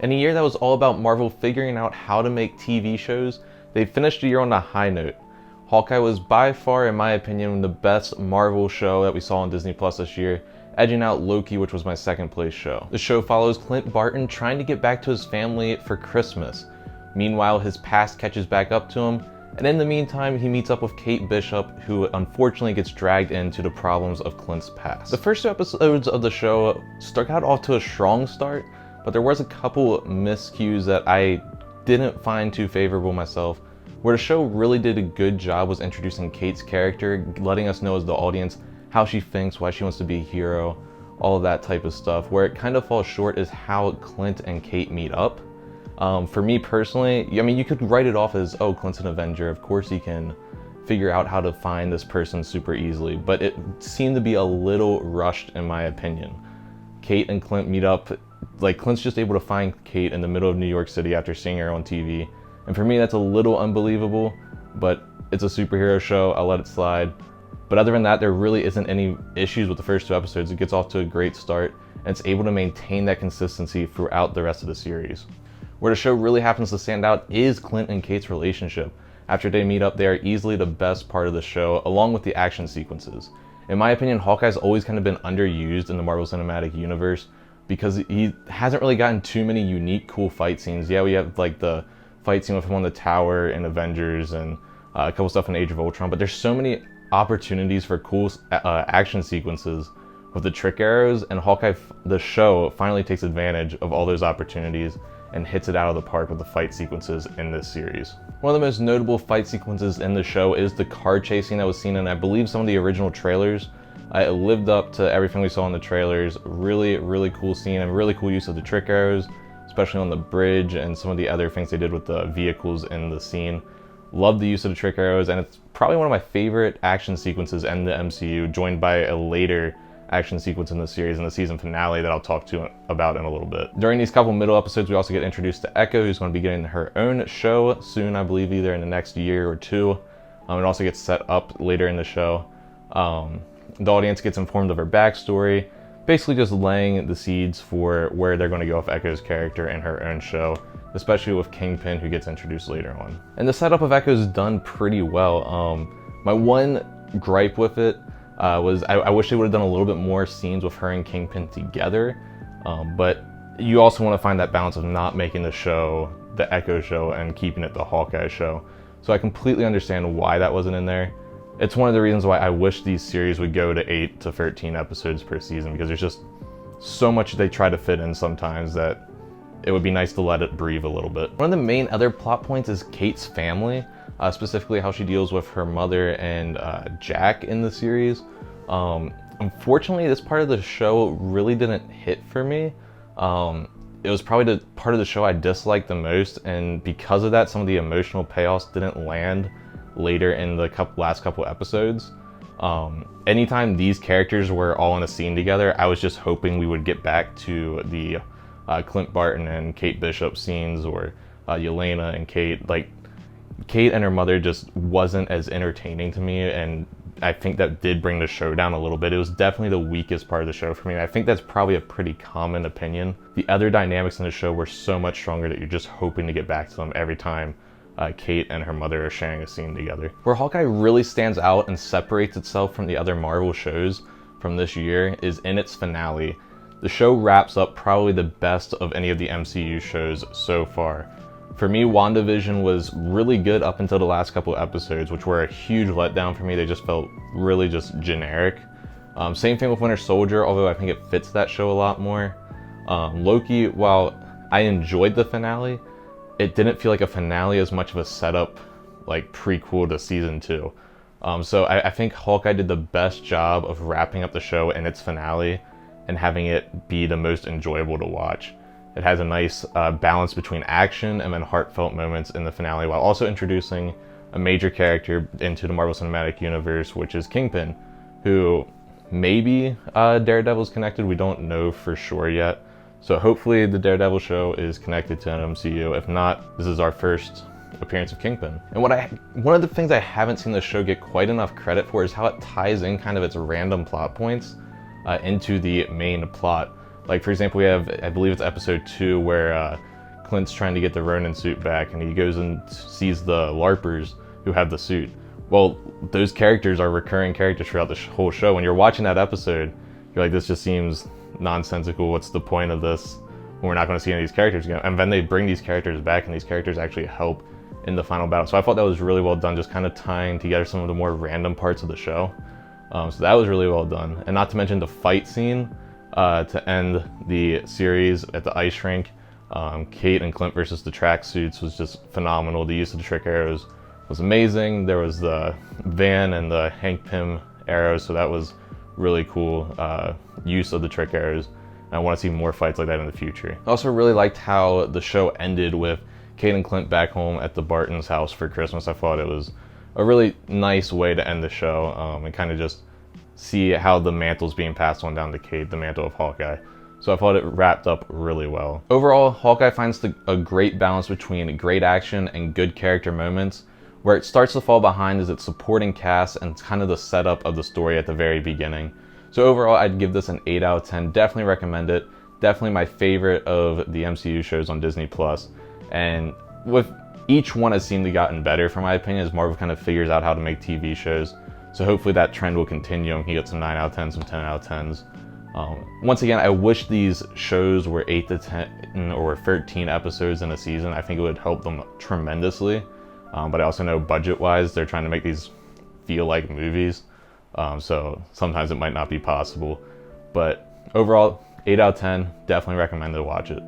In a year that was all about Marvel figuring out how to make TV shows, they finished the year on a high note. Hawkeye was by far, in my opinion, the best Marvel show that we saw on Disney Plus this year, edging out Loki, which was my second place show. The show follows Clint Barton trying to get back to his family for Christmas. Meanwhile, his past catches back up to him, and in the meantime, he meets up with Kate Bishop, who unfortunately gets dragged into the problems of Clint's past. The first 2 episodes of the show got off to a strong start, but there was a couple miscues that I didn't find too favorable myself. Where the show really did a good job was introducing Kate's character, letting us know as the audience how she thinks, why she wants to be a hero, all of that type of stuff. Where it kind of falls short is how Clint and Kate meet up. For me personally, I mean, you could write it off as, oh, Clint's an Avenger, of course he can figure out how to find this person super easily, but it seemed to be a little rushed in my opinion. Kate and Clint meet up, like Clint's just able to find Kate in the middle of New York City after seeing her on TV. And for me, that's a little unbelievable, but it's a superhero show, I'll let it slide. But other than that, there really isn't any issues with the first 2 episodes. It gets off to a great start, and it's able to maintain that consistency throughout the rest of the series. Where the show really happens to stand out is Clint and Kate's relationship. After they meet up, they are easily the best part of the show, along with the action sequences. In my opinion, Hawkeye's always kind of been underused in the Marvel Cinematic Universe because he hasn't really gotten too many unique, cool fight scenes. Yeah, we have like the fight scene with him on the tower in Avengers and a couple stuff in Age of Ultron, but there's so many opportunities for cool action sequences with the trick arrows, and Hawkeye, the show, finally takes advantage of all those opportunities and hits it out of the park with the fight sequences in this series. One of the most notable fight sequences in the show is the car chasing that was seen in, I believe, some of the original trailers. It lived up to everything we saw in the trailers. Really, really cool scene and really cool use of the trick arrows, especially on the bridge and some of the other things they did with the vehicles in the scene. Love the use of the trick arrows, and it's probably one of my favorite action sequences in the MCU, joined by a later action sequence in the series in the season finale that I'll talk about in a little bit. During these couple middle episodes, we also get introduced to Echo, who's going to be getting her own show soon, I believe either in the next year or 2. It also gets set up later in the show. The audience gets informed of her backstory, basically just laying the seeds for where they're going to go with Echo's character in her own show, especially with Kingpin, who gets introduced later on. And the setup of Echo is done pretty well. My one gripe with it was I wish they would have done a little bit more scenes with her and Kingpin together, but you also want to find that balance of not making the show the Echo show and keeping it the Hawkeye show. So I completely understand why that wasn't in there. It's one of the reasons why I wish these series would go to 8 to 13 episodes per season, because there's just so much they try to fit in sometimes that it would be nice to let it breathe a little bit. One of the main other plot points is Kate's family, specifically how she deals with her mother and Jack in the series. Unfortunately, this part of the show really didn't hit for me. It was probably the part of the show I disliked the most, and because of that, some of the emotional payoffs didn't land later in the last couple episodes. Anytime these characters were all in a scene together, I was just hoping we would get back to the Clint Barton and Kate Bishop scenes, or Yelena and Kate. Like, Kate and her mother just wasn't as entertaining to me, and I think that did bring the show down a little bit. It was definitely the weakest part of the show for me, and I think that's probably a pretty common opinion. The other dynamics in the show were so much stronger that you're just hoping to get back to them every time Kate and her mother are sharing a scene together. Where Hawkeye really stands out and separates itself from the other Marvel shows from this year is in its finale. The show wraps up probably the best of any of the MCU shows so far. For me, WandaVision was really good up until the last couple episodes, which were a huge letdown for me. They just felt really just generic. Same thing with Winter Soldier, although I think it fits that show a lot more. Loki, while I enjoyed the finale, it didn't feel like a finale as much of a setup, like prequel to season 2. So I think Hawkeye did the best job of wrapping up the show in its finale and having it be the most enjoyable to watch. It has a nice balance between action and then heartfelt moments in the finale, while also introducing a major character into the Marvel Cinematic Universe, which is Kingpin, who maybe Daredevil's connected. We don't know for sure yet. So hopefully the Daredevil show is connected to an MCU. If not, this is our first appearance of Kingpin. And one of the things I haven't seen the show get quite enough credit for is how it ties in kind of its random plot points into the main plot. Like, for example, we have, I believe it's episode 2, where Clint's trying to get the Ronin suit back, and he goes and sees the LARPers who have the suit. Well, those characters are recurring characters throughout the whole show. When you're watching that episode, you're like, this just seems nonsensical. What's the point of this when we're not going to see any of these characters again? And then they bring these characters back, and these characters actually help in the final battle. So I thought that was really well done, just kind of tying together some of the more random parts of the show. So that was really well done. And not to mention the fight scene to end the series at the ice rink. Kate and Clint versus the tracksuits was just phenomenal. The use of the trick arrows was amazing. There was the Van and the Hank Pym arrows, so that was really cool use of the trick arrows. And I want to see more fights like that in the future. I also really liked how the show ended with Kate and Clint back home at the Bartons' house for Christmas. I thought it was a really nice way to end the show and kind of just see how the mantle's being passed on down to Kate, the mantle of Hawkeye. So I thought it wrapped up really well. Overall, Hawkeye finds a great balance between great action and good character moments. Where it starts to fall behind is its supporting cast and kind of the setup of the story at the very beginning. So overall, I'd give this an 8 out of 10. Definitely recommend it. Definitely my favorite of the MCU shows on Disney+. And with each one has seemed to gotten better, for my opinion, as Marvel kind of figures out how to make TV shows. So hopefully that trend will continue and we can get some 9 out of 10, some 10 out of 10s. Once again, I wish these shows were 8 to 10 or 13 episodes in a season. I think it would help them tremendously. But I also know budget-wise, they're trying to make these feel like movies. So sometimes it might not be possible. But overall, 8 out of 10, definitely recommend to watch it.